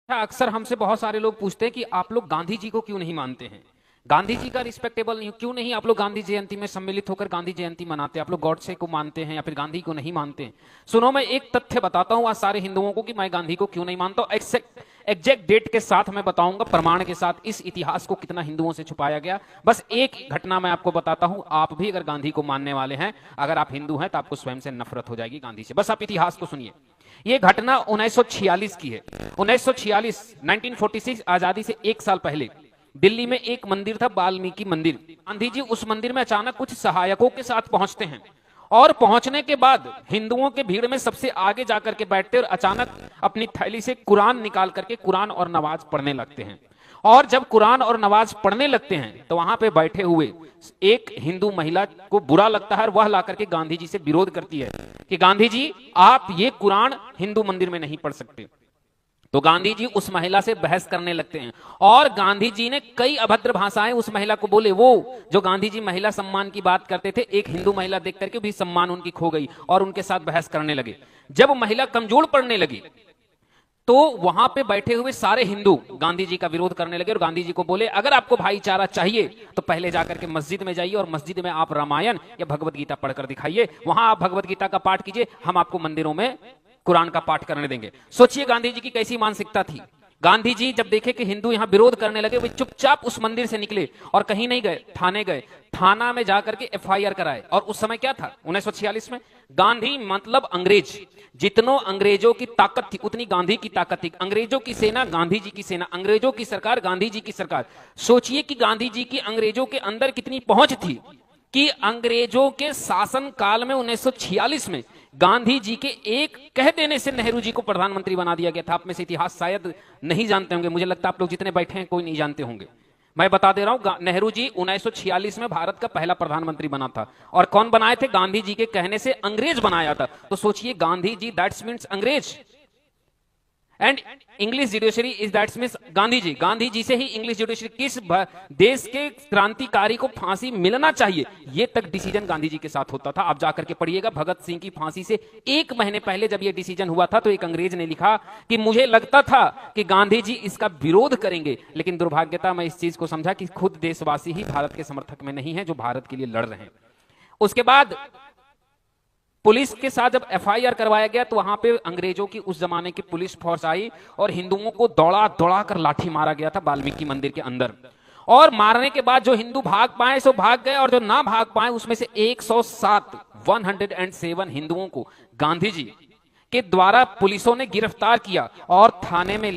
अक्सर हमसे बहुत सारे लोग पूछते हैं कि आप लोग गांधी जी को क्यों नहीं मानते हैं, गांधी जी का रिस्पेक्टेबल नहीं क्यों नहीं आप लोग गांधी जयंती में सम्मिलित होकर गांधी जयंती मनाते हैं, आप लोग गॉडसे को मानते हैं या फिर गांधी को नहीं मानते हैं। सुनो, मैं एक तथ्य बताता हूं आज सारे हिंदुओं को कि मैं गांधी को क्यों नहीं मानता हूं। एग्जैक्ट डेट के साथ मैं बताऊंगा, प्रमाण के साथ, इस इतिहास को कितना हिंदुओं से छुपाया गया। बस एक घटना मैं आपको बताता हूं, आप भी अगर गांधी को मानने वाले हैं, अगर आप हिंदू हैं तो आपको स्वयं से नफरत हो जाएगी गांधी से। बस आप इतिहास को सुनिए। ये घटना 1946 की है। 1946 1946 आजादी से एक साल पहले दिल्ली में एक मंदिर था, वाल्मीकि मंदिर। गांधी जी उस मंदिर में अचानक कुछ सहायकों के साथ पहुंचते हैं और पहुंचने के बाद हिंदुओं के भीड़ में सबसे आगे जाकर के बैठते और अचानक अपनी थैली से कुरान निकाल करके कुरान और नमाज पढ़ने लगते हैं। और जब कुरान और नमाज पढ़ने लगते हैं तो वहां पे बैठे हुए एक हिंदू महिला को बुरा लगता है और वह लाकर के गांधी जी से विरोध करती है कि गांधी जी, आप ये कुरान हिंदू मंदिर में नहीं पढ़ सकते। तो गांधी जी उस महिला से बहस करने लगते हैं और गांधी जी ने कई अभद्र भाषाएं उस महिला को बोले। वो जो गांधी जी महिला सम्मान की बात करते थे, एक हिंदू महिला देख करके भी सम्मान उनकी खो गई और उनके साथ बहस करने लगे। जब महिला कमजोर पड़ने लगी तो वहां पे बैठे हुए सारे हिंदू गांधी जी का विरोध करने लगे और गांधी जी को बोले, अगर आपको भाईचारा चाहिए तो पहले जाकर के मस्जिद में जाइए और मस्जिद में आप रामायण या भगवत गीता पढ़कर दिखाइए, वहां आप भगवत गीता का पाठ कीजिए, हम आपको मंदिरों में कुरान का पाठ करने देंगे। सोचिए गांधी जी की कैसी मानसिकता थी। गांधी जी जब देखे कि हिंदू यहां विरोध करने लगे, वे चुपचाप उस मंदिर से निकले और कहीं नहीं गए, थाने गए। थाना में जाकर के एफआईआर कराए। और उस समय क्या था 1946 में, गांधी मतलब अंग्रेज। जितनों अंग्रेजों की ताकत थी उतनी गांधी की ताकत थी। अंग्रेजों की सेना गांधी जी की सेना, अंग्रेजों की सरकार गांधी जी की सरकार। सोचिए कि गांधी जी की अंग्रेजों के अंदर कितनी पहुंच थी कि अंग्रेजों के शासन काल में 1946 में गांधी जी के एक कह देने से नेहरू जी को प्रधानमंत्री बना दिया गया था। आप में से इतिहास शायद नहीं जानते होंगे, मुझे लगता है आप लोग जितने बैठे हैं कोई नहीं जानते होंगे। मैं बता दे रहा हूं, नेहरू जी 1946 में भारत का पहला प्रधानमंत्री बना था। और कौन बनाए थे? गांधी जी के कहने से अंग्रेज बनाया था। तो सोचिए, गांधी जी दैट्स मीन्स अंग्रेज, and English judiciary is that's means Gandhi ji. Gandhi ji से ही इंग्लिश जुडिशरी, किस देश के क्रांतिकारी को फांसी मिलना चाहिए, ये तक डिसीजन गांधी जी के साथ होता था। आप जाकर के पढ़िएगा, भगत सिंह की फांसी से एक महीने पहले जब ये डिसीजन हुआ था तो एक अंग्रेज ने लिखा कि मुझे लगता था कि गांधी जी इसका विरोध करेंगे, लेकिन दुर्भाग्यता मैं इस चीज को समझा कि खुद देशवासी ही भारत के समर्थक में नहीं है जो भारत के लिए लड़ रहे हैं। उसके बाद पुलिस के साथ जब एफआईआर करवाया गया तो वहां पे अंग्रेजों की उस जमाने की पुलिस फोर्स आई और हिंदुओं को दौड़ा दौड़ा कर लाठी मारा गया था वाल्मीकि मंदिर के अंदर। और मारने के बाद जो हिंदू भाग पाए सो भाग गए और जो ना भाग पाए उसमें से 107 हिंदुओं को गांधी जी के द्वारा पुलिसों ने गिरफ्तार किया और थाने में